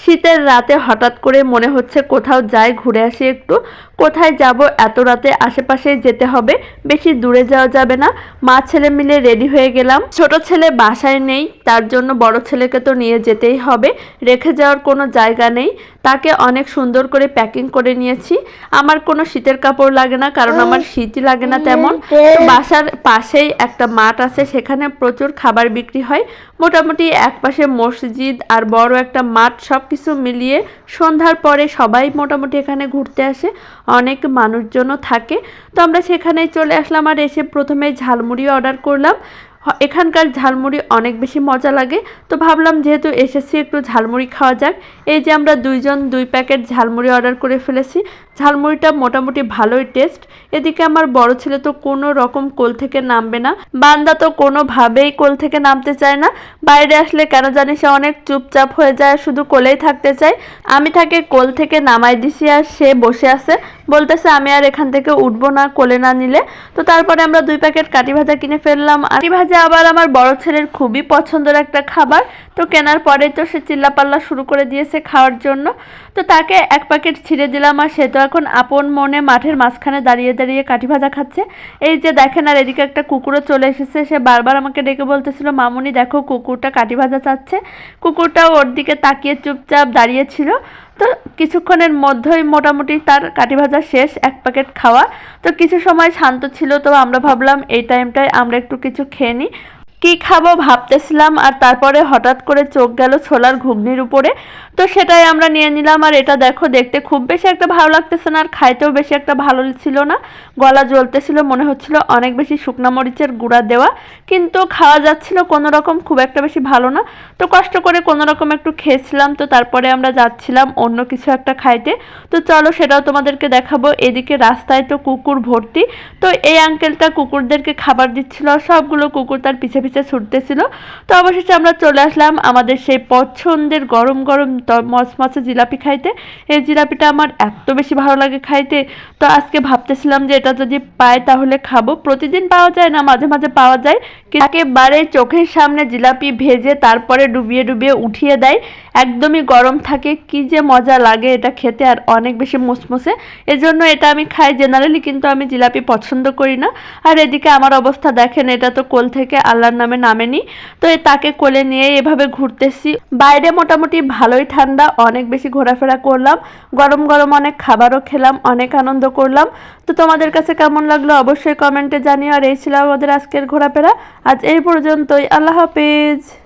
শীতের রাতে হঠাৎ করে মনে হচ্ছে কোথাও যাই, ঘুরে আসি একটু। কোথায় যাব এত রাতে? আশেপাশেই যেতে হবে, বেশি দূরে যাওয়া যাবে না। মা ছেলে মিলে রেডি হয়ে গেলাম। ছোট ছেলে বাসায় নেই, তার জন্য বড় ছেলেকে তো নিয়ে যেতেই হবে, রেখে যাওয়ার কোনো জায়গা নেই। তাকে অনেক সুন্দর করে প্যাকিং করে নিয়েছি। আমার কোনো শীতের কাপড় লাগে না, কারণ আমার শীতই লাগে না তেমন। বাসার পাশেই একটা মাঠ আছে, সেখানে প্রচুর খাবার বিক্রি হয়। মোটামুটি একপাশে মসজিদ আর বড় একটা মাঠ, সব কিছু মিলিয়ে সন্ধ্যার পরে সবাই মোটামুটি এখানে ঘুরতে আসে, অনেক মানুষজনও থাকে। তো আমরা সেখানেই চলে আসলাম, আর এসে প্রথমে ঝালমুড়ি অর্ডার করলাম। এখানকার ঝালমুড়ি অনেক বেশি মজা লাগে, তো ভাবলাম যেহেতু এসেছি একটু ঝালমুড়ি খাওয়া যাক। এই যে আমরা দুইজন 2 প্যাকেট ঝালমুড়ি অর্ডার করে ফেলেছি। ঝালমুড়িটা মোটামুটি ভালোই টেস্ট। এদিকে আমার বড় ছেলে তো কোনো রকম কোল থেকে নামবে না, বান্দা তো কোনোভাবেই কোল থেকে নামতে চায় না। বাইরে আসলে কেন জানি সে অনেক চুপচাপ হয়ে যায়, শুধু কোলেই থাকতে চায়। আমি তাকে কোল থেকে নামাই দিছি, আর সে বসে আছে, বলতেছে আমি আর এখান থেকে উঠবো না কোলে না নিলে। তো তারপরে আমরা 2 প্যাকেট কাটি ভাজা কিনে ফেললাম। কাটি ভাজা আবার আমার বড় ছেলের খুবই পছন্দের একটা খাবার, তো কেনার পরে তো সে চিল্লাপাল্লা শুরু করে দিয়েছে খাওয়ার জন্য। তো তাকে 1 প্যাকেট ছিঁড়ে দিলাম, আর সে তো এখন আপন মনে মাঠের মাঝখানে দাঁড়িয়ে দাঁড়িয়ে কাঠি ভাজা খাচ্ছে। এই যে দেখেন, আর এদিকে একটা কুকুরও চলে এসেছে। সে বারবার আমাকে ডেকে বলতেছিল, মামুনি দেখো কুকুরটা কাঠি ভাজা চাচ্ছে। কুকুরটাও ওর দিকে তাকিয়ে চুপচাপ দাঁড়িয়েছিল। তো কিছুক্ষণের মধ্যেই মোটামুটি তার কাঠি ভাজা শেষ, 1 প্যাকেট খাওয়া। তো কিছু সময় শান্ত ছিল, তো আমরা ভাবলাম এই টাইমটায় আমরা একটু কিছু খেয়ে নিই। কী খাবো ভাবতেছিলাম, আর তারপরে হঠাৎ করে চোখ গেল ছোলার ঘুগনির উপরে। তো সেটাই আমরা নিয়ে নিলাম। আর এটা দেখো, দেখতে খুব বেশি একটা ভালো লাগতেছে না, আর খাইতেও বেশি একটা ভালো ছিল না। গলা জ্বলতেছিল, মনে হচ্ছিল অনেক বেশি শুকনা মরিচের গুঁড়া দেওয়া, কিন্তু খাওয়া যাচ্ছিল কোনো রকম, খুব একটা বেশি ভালো না। তো কষ্ট করে কোনো রকম একটু খেয়েছিলাম। তো তারপরে আমরা যাচ্ছিলাম অন্য কিছু একটা খাইতে। তো চলো সেটাও তোমাদেরকে দেখাবো। এদিকে রাস্তায় তো কুকুর ভর্তি। তো এই আঙ্কেলটা কুকুরদেরকে খাবার দিচ্ছিল, সবগুলো কুকুর তার পিছে পিছে ছুটতেছিল। তো অবশেষে আমরা চলে আসলাম আমাদের সেই পছন্দের গরম গরম মচমচে জিলাপি খাইতে। এই জিলাপিটা আমার এত বেশি ভালো লাগে খাইতে। তো আজকে ভাবতেছিলাম যে এটা যদি পাই তাহলে খাবো। প্রতিদিন পাওয়া যায় না, মাঝে মাঝে পাওয়া যায়। একেবারে চোখের সামনে জিলাপি ভেজে তারপরে ডুবিয়ে ডুবিয়ে উঠিয়ে দেয়, একদমই গরম থাকে। কি যে মজা লাগে এটা খেতে, আর অনেক বেশি মুসমুসে। এজন্য এটা আমি খাই জেনারেলি, কিন্তু আমি জিলাপি পছন্দ করি না। আর এদিকে আমার অবস্থা দেখেন, এটা তো কোল থেকে আল্লাহর নামে নামেনি। তো তাকে কোলে নিয়ে এভাবে ঘুরতেছি। বাইরে মোটামুটি ভালোই ঠান্ডা, অনেক বেশি ঘোরাফেরা করলাম, গরম গরম অনেক খাবারও খেলাম, অনেক আনন্দ করলাম। তো তোমাদের কাছে কেমন লাগলো অবশ্যই কমেন্টে জানিও। আর এই ছিল আমাদের আজকের ঘোরাফেরা। আজ এই পর্যন্তই, আল্লাহ হাফেজ।